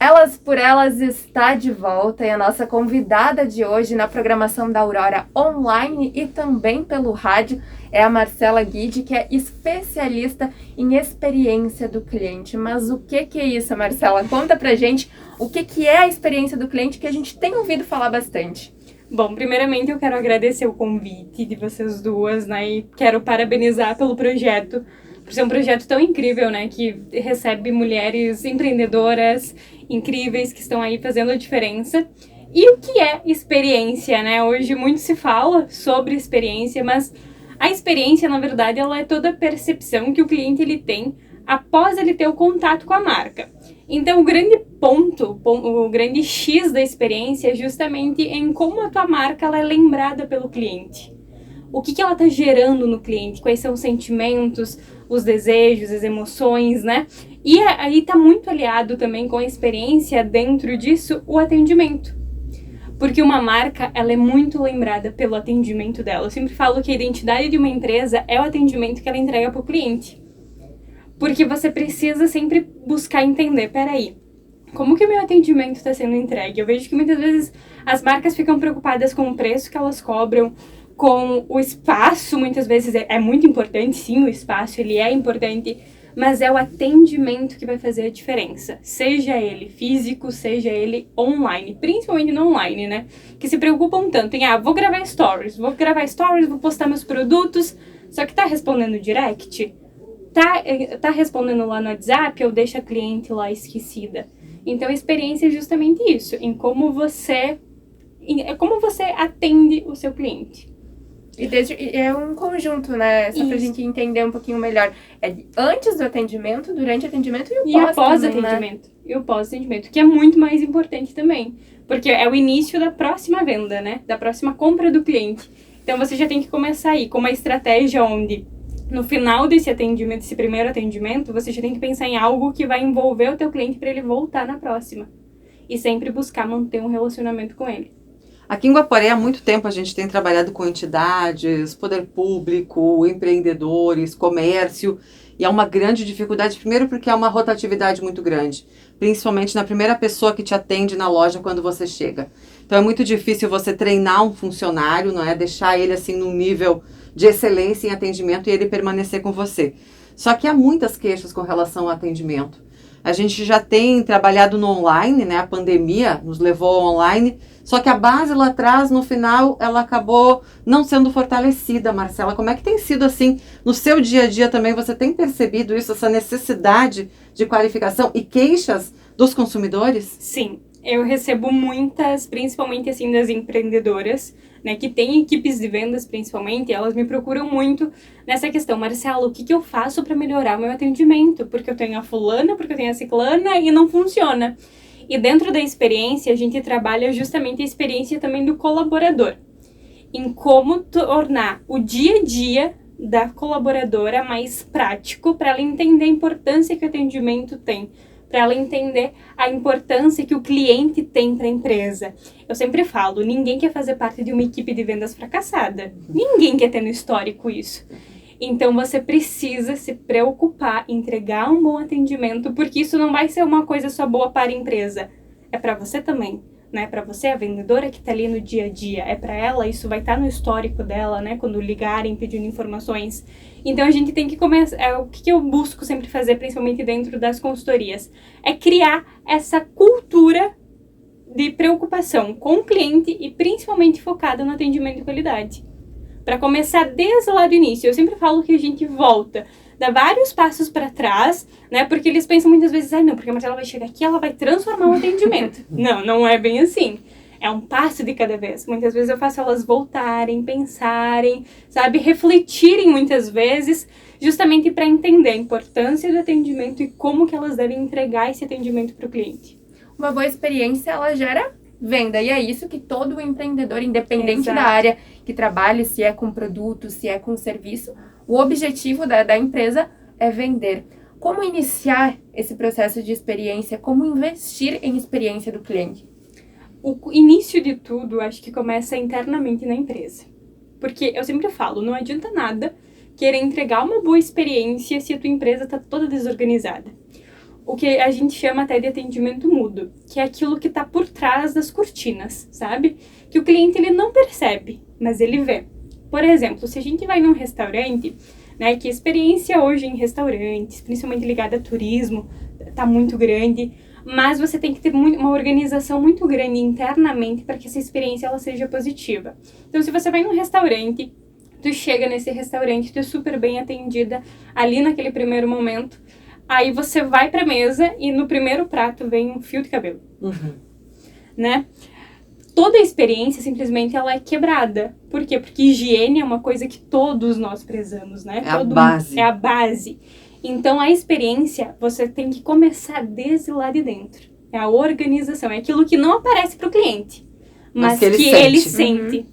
Elas por Elas está de volta e a nossa convidada de hoje na programação da Aurora online e também pelo rádio é a Marcela Guide, que é especialista em experiência do cliente. Mas o que é isso, Marcela? Conta pra gente o que é a experiência do cliente, que a gente tem ouvido falar bastante. Bom, primeiramente eu quero agradecer o convite de vocês duas, né, e quero parabenizar pelo projeto, por ser um projeto tão incrível, né, que recebe mulheres empreendedoras incríveis que estão aí fazendo a diferença. E o que é experiência, né? Hoje muito se fala sobre experiência, mas a experiência, na verdade, ela é toda a percepção que o cliente ele tem após ele ter o contato com a marca. Então, o grande ponto, o grande X da experiência é justamente em como a tua marca ela é lembrada pelo cliente. O que ela está gerando no cliente, quais são os sentimentos, os desejos, as emoções, né? E aí está muito aliado também com a experiência, dentro disso, o atendimento. Porque uma marca, ela é muito lembrada pelo atendimento dela. Eu sempre falo que a identidade de uma empresa é o atendimento que ela entrega para o cliente. Porque você precisa sempre buscar entender, peraí, como que o meu atendimento está sendo entregue? Eu vejo que muitas vezes as marcas ficam preocupadas com o preço que elas cobram, com o espaço, muitas vezes é muito importante, sim, o espaço, ele é importante, mas é o atendimento que vai fazer a diferença. Seja ele físico, seja ele online, principalmente no online, né? Que se preocupam tanto em, vou gravar stories, vou postar meus produtos, só que tá respondendo direct? Tá respondendo lá no WhatsApp ou deixa a cliente lá esquecida? Então, a experiência é justamente isso, em como você atende o seu cliente. E é um conjunto, né? Só pra gente entender um pouquinho melhor. É antes do atendimento, durante o atendimento e o pós-atendimento. E o pós-atendimento, que é muito mais importante também. Porque é o início da próxima venda, né? Da próxima compra do cliente. Então, você já tem que começar aí com uma estratégia onde, no final desse atendimento, esse primeiro atendimento, você já tem que pensar em algo que vai envolver o teu cliente para ele voltar na próxima. E sempre buscar manter um relacionamento com ele. Aqui em Guaporé, há muito tempo, a gente tem trabalhado com entidades, poder público, empreendedores, comércio, e é uma grande dificuldade, primeiro porque há uma rotatividade muito grande, principalmente na primeira pessoa que te atende na loja quando você chega. Então é muito difícil você treinar um funcionário, não é? Deixar ele assim num nível de excelência em atendimento e ele permanecer com você. Só que há muitas queixas com relação ao atendimento. A gente já tem trabalhado no online, né? A pandemia nos levou ao online, só que a base lá atrás, no final, ela acabou não sendo fortalecida, Marcela. Como é que tem sido assim no seu dia a dia também? Você tem percebido isso, essa necessidade de qualificação e queixas dos consumidores? Sim, eu recebo muitas, principalmente assim das empreendedoras, né, que têm equipes de vendas principalmente, elas me procuram muito nessa questão. Marcelo, o que eu faço para melhorar o meu atendimento? Porque eu tenho a fulana, porque eu tenho a ciclana e não funciona. E dentro da experiência, a gente trabalha justamente a experiência também do colaborador. Em como tornar o dia a dia da colaboradora mais prático para ela entender a importância que o atendimento tem, para ela entender a importância que o cliente tem para a empresa. Eu sempre falo, ninguém quer fazer parte de uma equipe de vendas fracassada. Ninguém quer ter no histórico isso. Então, você precisa se preocupar em entregar um bom atendimento, porque isso não vai ser uma coisa só boa para a empresa. É para você também, né? Para você, a vendedora que está ali no dia a dia. É para ela, isso vai estar no histórico dela, né? Quando ligarem pedindo informações. Então, a gente tem que começar... O que eu busco sempre fazer, principalmente dentro das consultorias, é criar essa cultura de preocupação com o cliente e principalmente focada no atendimento de qualidade. Para começar desde lá do início. Eu sempre falo que a gente volta, dá vários passos para trás, né? Porque eles pensam muitas vezes, não, porque a Marcela vai chegar aqui, ela vai transformar o atendimento. Não é bem assim. É um passo de cada vez. Muitas vezes eu faço elas voltarem, pensarem, sabe? Refletirem muitas vezes, justamente para entender a importância do atendimento e como que elas devem entregar esse atendimento para o cliente. Uma boa experiência, ela gera venda. E é isso que todo empreendedor, independente da área que trabalhe, se é com produto, se é com serviço, o objetivo da empresa é vender. Como iniciar esse processo de experiência? Como investir em experiência do cliente? O início de tudo, acho que começa internamente na empresa. Porque eu sempre falo, não adianta nada querer entregar uma boa experiência se a tua empresa está toda desorganizada. o que a gente chama até de atendimento mudo, que é aquilo que está por trás das cortinas, sabe? Que o cliente ele não percebe, mas ele vê. Por exemplo, se a gente vai num restaurante, né, que a experiência hoje em restaurantes, principalmente ligada a turismo, está muito grande, mas você tem que ter uma organização muito grande internamente para que essa experiência ela seja positiva. Então, se você vai num restaurante, tu chega nesse restaurante, tu é super bem atendida ali naquele primeiro momento, aí você vai pra mesa e no primeiro prato vem um fio de cabelo, né? Toda a experiência, simplesmente, ela é quebrada. Por quê? Porque higiene é uma coisa que todos nós prezamos, né? É a base. É a base. Então, a experiência, você tem que começar desde lá de dentro. É a organização, é aquilo que não aparece pro cliente, mas que ele sente.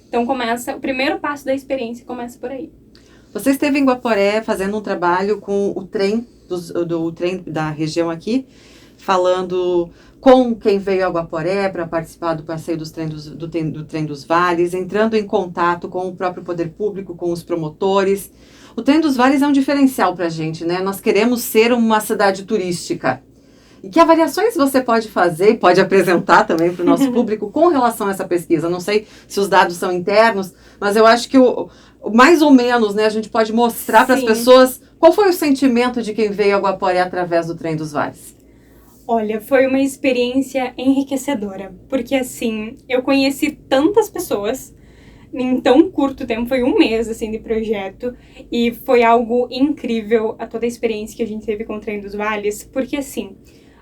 Então, o primeiro passo da experiência começa por aí. Você esteve em Guaporé fazendo um trabalho com o trem, do trem da região aqui, falando com quem veio a Guaporé para participar do passeio do Trem dos Vales, entrando em contato com o próprio poder público, com os promotores. O Trem dos Vales é um diferencial para a gente, né? Nós queremos ser uma cidade turística. E que avaliações você pode fazer e pode apresentar também para o nosso público com relação a essa pesquisa? Não sei se os dados são internos, mas eu acho que mais ou menos, né, a gente pode mostrar para as pessoas qual foi o sentimento de quem veio a Guaporé através do Trem dos Vales. Olha, foi uma experiência enriquecedora, porque assim, eu conheci tantas pessoas em tão curto tempo, foi 1 mês assim de projeto, e foi algo incrível a toda a experiência que a gente teve com o Trem dos Vales, porque assim,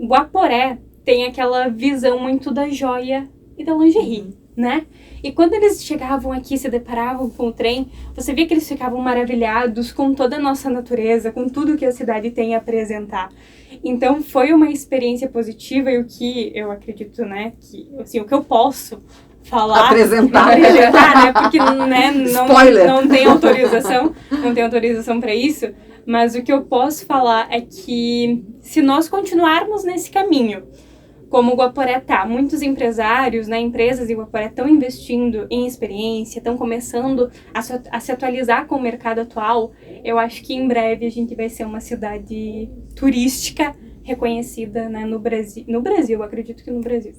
Guaporé tem aquela visão muito da joia e da lingerie, né? E quando eles chegavam aqui, se deparavam com o trem, você via que eles ficavam maravilhados com toda a nossa natureza, com tudo que a cidade tem a apresentar. Então, foi uma experiência positiva e o que eu acredito, né, que, assim, o que eu posso falar... Apresentar, né, porque, né, não tem autorização para isso, mas o que eu posso falar é que se nós continuarmos nesse caminho, como o Guaporé tá, muitos empresários, né, empresas em Guaporé estão investindo em experiência, estão começando a se atualizar com o mercado atual, eu acho que em breve a gente vai ser uma cidade turística reconhecida, né, no Brasil, acredito que no Brasil.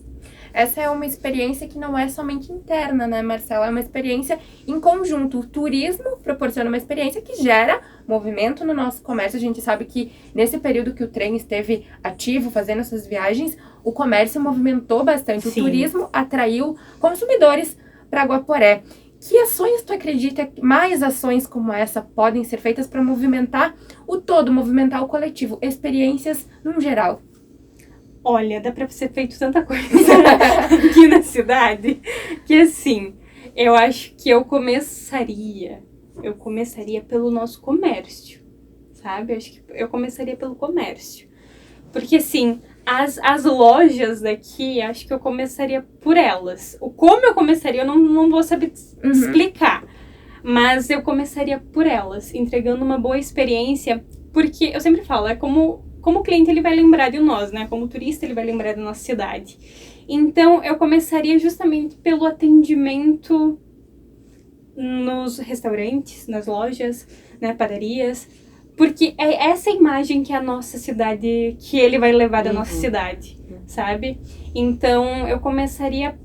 Essa é uma experiência que não é somente interna, né, Marcela? É uma experiência em conjunto. O turismo proporciona uma experiência que gera movimento no nosso comércio. A gente sabe que nesse período que o trem esteve ativo, fazendo essas viagens, o comércio movimentou bastante. Sim. O turismo atraiu consumidores para Guaporé. Que ações tu acredita, mais ações como essa podem ser feitas para movimentar o todo, movimentar o coletivo, experiências no geral? Olha, dá pra ser feito tanta coisa aqui na cidade, que assim, eu acho que eu começaria pelo nosso comércio, sabe? Eu acho que eu começaria pelo comércio. Porque assim, as lojas daqui, acho que eu começaria por elas. O como eu começaria, eu não vou saber explicar. Mas eu começaria por elas, entregando uma boa experiência, porque eu sempre falo, é como o cliente ele vai lembrar de nós, né? Como turista ele vai lembrar da nossa cidade. Então, eu começaria justamente pelo atendimento nos restaurantes, nas lojas, né, padarias, porque é essa imagem que a nossa cidade, que ele vai levar da nossa cidade, sabe? Então, eu começaria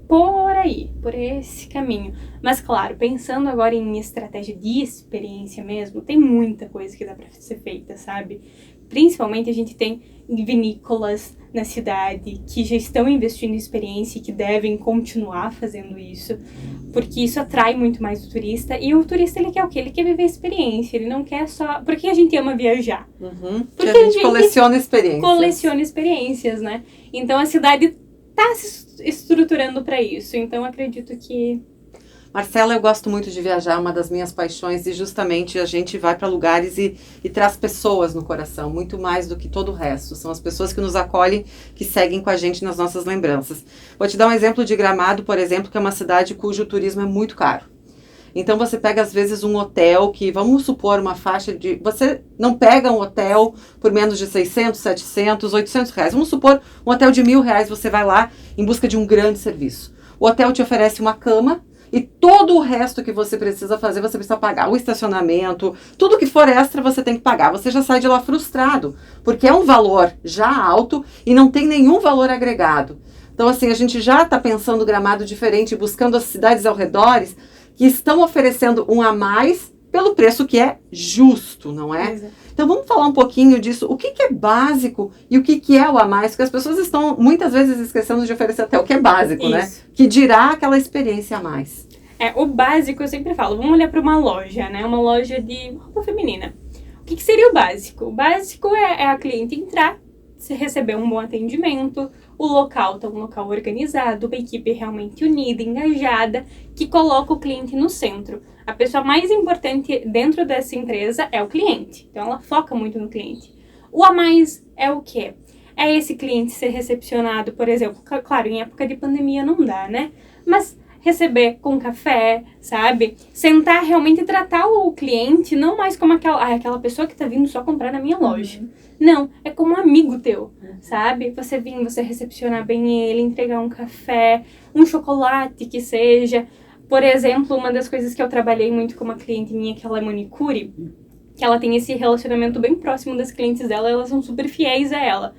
por aí, por esse caminho. Mas, claro, pensando agora em estratégia de experiência mesmo, tem muita coisa que dá pra ser feita, sabe? Principalmente a gente tem vinícolas na cidade que já estão investindo em experiência e que devem continuar fazendo isso, porque isso atrai muito mais o turista. E o turista, ele quer o quê? Ele quer viver experiência, ele não quer só... Porque a gente ama viajar. Porque a gente coleciona experiências. Coleciona experiências, né? Então a cidade tá se estruturando para isso. Então acredito que... Marcela, eu gosto muito de viajar, uma das minhas paixões, e justamente a gente vai para lugares e traz pessoas no coração, muito mais do que todo o resto. São as pessoas que nos acolhem, que seguem com a gente nas nossas lembranças. Vou te dar um exemplo de Gramado, por exemplo, que é uma cidade cujo turismo é muito caro. Então você pega às vezes um hotel que, vamos supor, uma faixa de... Você não pega um hotel por menos de 600, 700, 800 reais. Vamos supor um hotel de R$1.000, você vai lá em busca de um grande serviço. O hotel te oferece uma cama, E todo o resto que você precisa fazer, você precisa pagar. O estacionamento, tudo que for extra você tem que pagar. Você já sai de lá frustrado, porque é um valor já alto e não tem nenhum valor agregado. Então, assim, a gente já está pensando Gramado diferente, buscando as cidades ao redor que estão oferecendo um a mais pelo preço que é justo, não é? Exato. Então, vamos falar um pouquinho disso. O que é básico e o que é o a mais? Porque as pessoas estão, muitas vezes, esquecendo de oferecer até o que é básico, Isso. né? Que dirá aquela experiência a mais. O básico eu sempre falo, vamos olhar para uma loja, né? Uma loja de roupa feminina. O que seria o básico? O básico é a cliente entrar, se receber um bom atendimento, o local tá um local organizado, uma equipe realmente unida, engajada, que coloca o cliente no centro. A pessoa mais importante dentro dessa empresa é o cliente. Então, ela foca muito no cliente. O a mais é o quê? É esse cliente ser recepcionado, por exemplo, claro, em época de pandemia não dá, né? Mas receber com café, sabe? Sentar realmente e tratar o cliente não mais como aquela pessoa que tá vindo só comprar na minha loja. Não, é como um amigo teu, sabe? Você vir, você recepcionar bem ele, entregar um café, um chocolate que seja. Por exemplo, uma das coisas que eu trabalhei muito com uma cliente minha, que ela é manicure, que ela tem esse relacionamento bem próximo das clientes dela, elas são super fiéis a ela.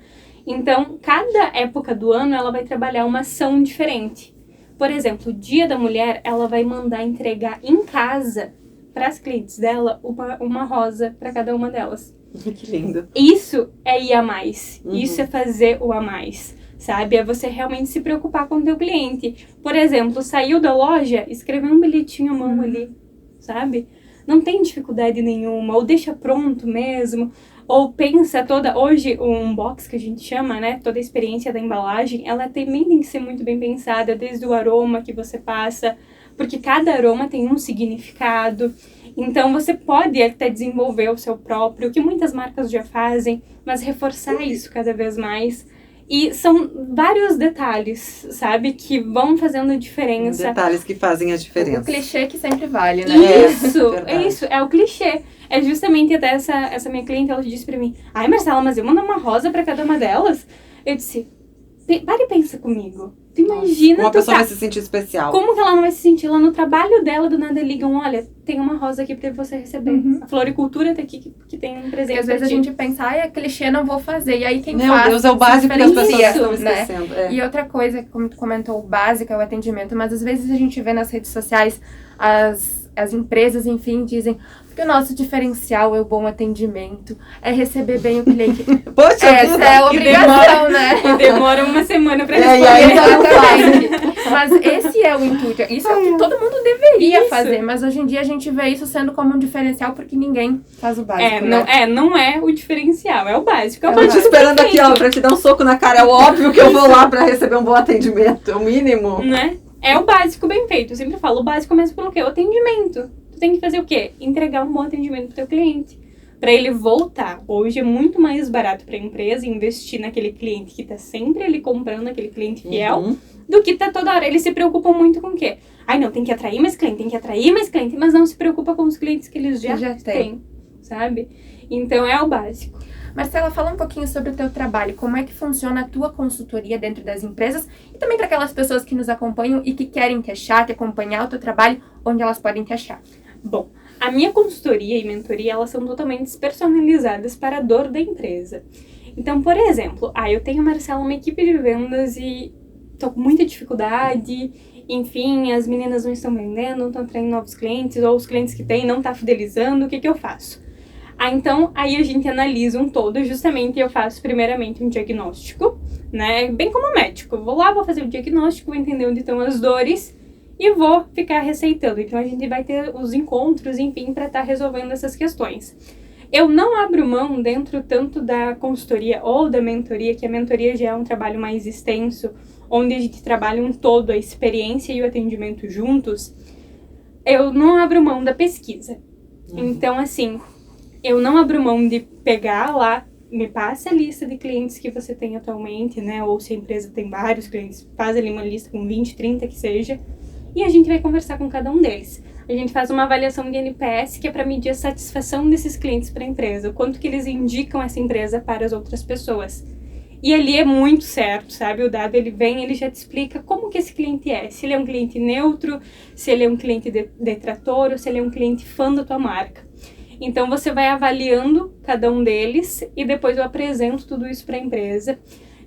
Então, cada época do ano, ela vai trabalhar uma ação diferente. Por exemplo, o Dia da Mulher, ela vai mandar entregar em casa para as clientes dela uma rosa para cada uma delas. Que lindo. Isso é ir a mais. Uhum. Isso é fazer o a mais, sabe? É você realmente se preocupar com o teu cliente. Por exemplo, saiu da loja, escreveu um bilhetinho à mão ali, sabe? Não tem dificuldade nenhuma. Ou deixa pronto mesmo. Ou pensa hoje o unbox que a gente chama, né? Toda a experiência da embalagem, ela também tem que ser muito bem pensada, desde o aroma que você passa, porque cada aroma tem um significado. Então, você pode até desenvolver o seu próprio, que muitas marcas já fazem, mas reforçar isso cada vez mais. E são vários detalhes, sabe, que vão fazendo a diferença. Detalhes que fazem a diferença. O clichê que sempre vale, né? Isso, é o clichê. É justamente até essa minha cliente, ela disse pra mim, ai, Marcela, mas eu mando uma rosa pra cada uma delas? Eu disse, para e pensa comigo. Tu imagina, uma pessoa vai se sentir especial. Como que ela não vai se sentir lá no trabalho dela, do nada ligam, olha, tem uma rosa aqui pra você receber. A floricultura tá aqui que tem um presente. Porque às vezes a gente pensa, é clichê, não vou fazer. E aí quem Meu faz, Deus, é o básico que as pessoas estão né? esquecendo. É. E outra coisa, como tu comentou, o básico é o atendimento, mas às vezes a gente vê nas redes sociais as empresas, enfim, dizem que o nosso diferencial é o bom atendimento, é receber bem o cliente. Poxa, essa é a obrigação, né? E demora uma semana pra E responder. aí, Exatamente. Mas esse é o intuito. Isso é o que todo mundo deveria fazer. Mas hoje em dia a gente vê isso sendo como um diferencial porque ninguém faz o básico, né? Não é o diferencial, é o básico. Eu tô te esperando aqui, ó, pra te dar um soco na cara. É óbvio que eu vou lá pra receber um bom atendimento. É o mínimo. Né? É o básico bem feito. Eu sempre falo, o básico começa pelo quê? O atendimento. Tu tem que fazer o quê? Entregar um bom atendimento pro teu cliente. Pra ele voltar. Hoje é muito mais barato pra empresa investir naquele cliente que tá sempre ali comprando, aquele cliente fiel, do que tá toda hora. Eles se preocupam muito com o quê? Ai, não, tem que atrair mais cliente, mas não se preocupa com os clientes que eles já têm, sabe? Então é o básico. Marcela, fala um pouquinho sobre o teu trabalho, como é que funciona a tua consultoria dentro das empresas e também para aquelas pessoas que nos acompanham e que querem te achar, te acompanhar o teu trabalho, onde elas podem te achar. Bom, a minha consultoria e mentoria, elas são totalmente personalizadas para a dor da empresa. Então, por exemplo, eu tenho, Marcela, uma equipe de vendas e tô com muita dificuldade, enfim, as meninas não estão vendendo, não estão atraindo novos clientes, ou os clientes que têm não estão fidelizando, o que eu faço? Então, aí a gente analisa um todo, justamente eu faço primeiramente um diagnóstico, né, bem como médico. Eu vou lá, vou fazer o diagnóstico, vou entender onde estão as dores e vou ficar receitando. Então, a gente vai ter os encontros, enfim, para estar resolvendo essas questões. Eu não abro mão dentro tanto da consultoria ou da mentoria, que a mentoria já é um trabalho mais extenso, onde a gente trabalha um todo, a experiência e o atendimento juntos. Eu não abro mão da pesquisa. Então, assim, eu não abro mão de pegar lá, me passa a lista de clientes que você tem atualmente, né? Ou se a empresa tem vários clientes, faz ali uma lista com 20, 30 que seja, e a gente vai conversar com cada um deles. A gente faz uma avaliação de NPS, que é para medir a satisfação desses clientes para a empresa, o quanto que eles indicam essa empresa para as outras pessoas. E ali é muito certo, sabe? O dado, ele vem, ele já te explica como que esse cliente é. Se ele é um cliente neutro, se ele é um cliente detrator ou se ele é um cliente fã da tua marca. Então, você vai avaliando cada um deles e depois eu apresento tudo isso para a empresa,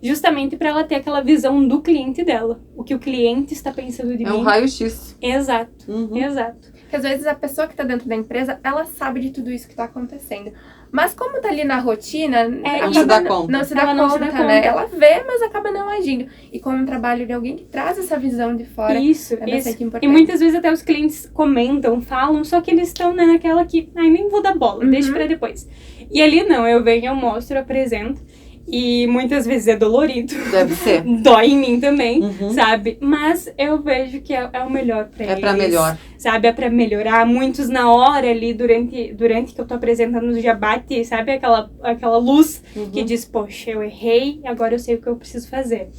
justamente para ela ter aquela visão do cliente dela. O que o cliente está pensando de mim. É um raio-x. Exato, exato. Porque às vezes a pessoa que está dentro da empresa, ela sabe de tudo isso que está acontecendo. Mas como tá ali na rotina, não se dá conta. Não se dá conta, né? Ela vê, mas acaba não agindo. E como um trabalho de alguém que traz essa visão de fora, isso, é bastante importante. E muitas vezes até os clientes comentam, falam, só que eles estão, né, naquela que, nem vou dar bola, deixa pra depois. E ali não, eu venho, eu mostro, eu apresento. E muitas vezes é dolorido. Deve ser. Dói em mim também, sabe? Mas eu vejo que é o melhor pra eles. É pra melhor. Sabe? É pra melhorar. Muitos na hora ali, durante que eu tô apresentando, já bate, sabe? Aquela luz que diz, poxa, eu errei, agora eu sei o que eu preciso fazer.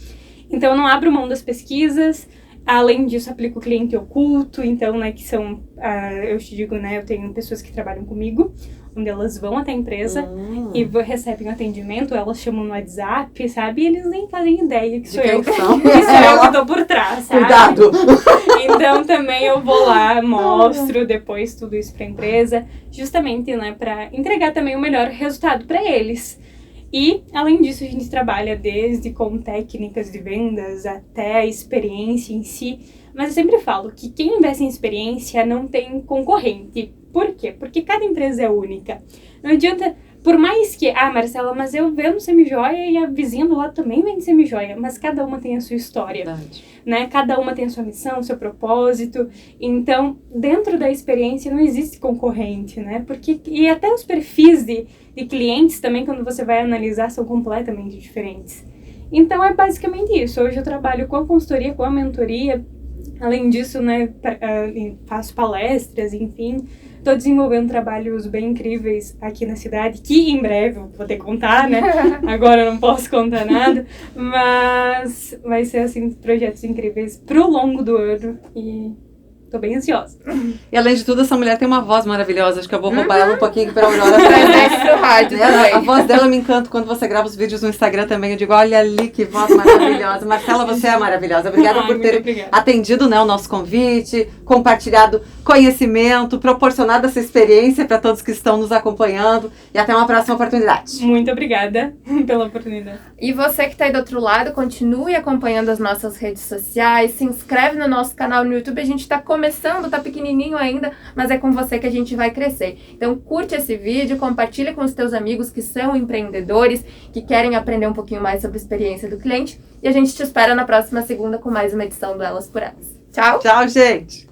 Então, eu não abro mão das pesquisas. Além disso, aplico o cliente oculto. Então, né, que são, eu te digo, né, eu tenho pessoas que trabalham comigo, onde elas vão até a empresa e recebem um atendimento, elas chamam no WhatsApp, sabe? E eles nem fazem ideia que sou eu. Que sou eu que tô por trás, sabe? Cuidado! Então também eu vou lá, mostro depois tudo isso pra empresa, justamente, né, pra entregar também o melhor resultado pra eles. E, além disso, a gente trabalha desde com técnicas de vendas até a experiência em si. Mas eu sempre falo que quem investe em experiência não tem concorrente. Por quê? Porque cada empresa é única. Não adianta, por mais que, Marcela, mas eu vendo semijoia e a vizinha do lado também vende semijoia, mas cada uma tem a sua história, né? Cada uma tem a sua missão, o seu propósito. Então, dentro da experiência não existe concorrente, né? Porque, e até os perfis de clientes também, quando você vai analisar, são completamente diferentes. Então, é basicamente isso. Hoje eu trabalho com a consultoria, com a mentoria. Além disso, né, faço palestras, enfim. Estou desenvolvendo trabalhos bem incríveis aqui na cidade, que em breve eu vou ter que contar, né? Agora eu não posso contar nada, mas vai ser, assim, projetos incríveis pro longo do ano e tô bem ansiosa. E além de tudo, essa mulher tem uma voz maravilhosa, acho que eu vou roubar ela um pouquinho pra Aurora. Pro rádio também. A voz dela me encanta quando você grava os vídeos no Instagram também, eu digo, olha ali que voz maravilhosa. Marcela, você é maravilhosa. Obrigada por ter atendido, né, o nosso convite, compartilhado conhecimento, proporcionado essa experiência para todos que estão nos acompanhando e até uma próxima oportunidade. Muito obrigada pela oportunidade. E você que está aí do outro lado, continue acompanhando as nossas redes sociais, se inscreve no nosso canal no YouTube, a gente está começando, tá pequenininho ainda, mas é com você que a gente vai crescer. Então curte esse vídeo, compartilha com os teus amigos que são empreendedores, que querem aprender um pouquinho mais sobre a experiência do cliente e a gente te espera na próxima segunda com mais uma edição do Elas por Elas. Tchau! Tchau, gente!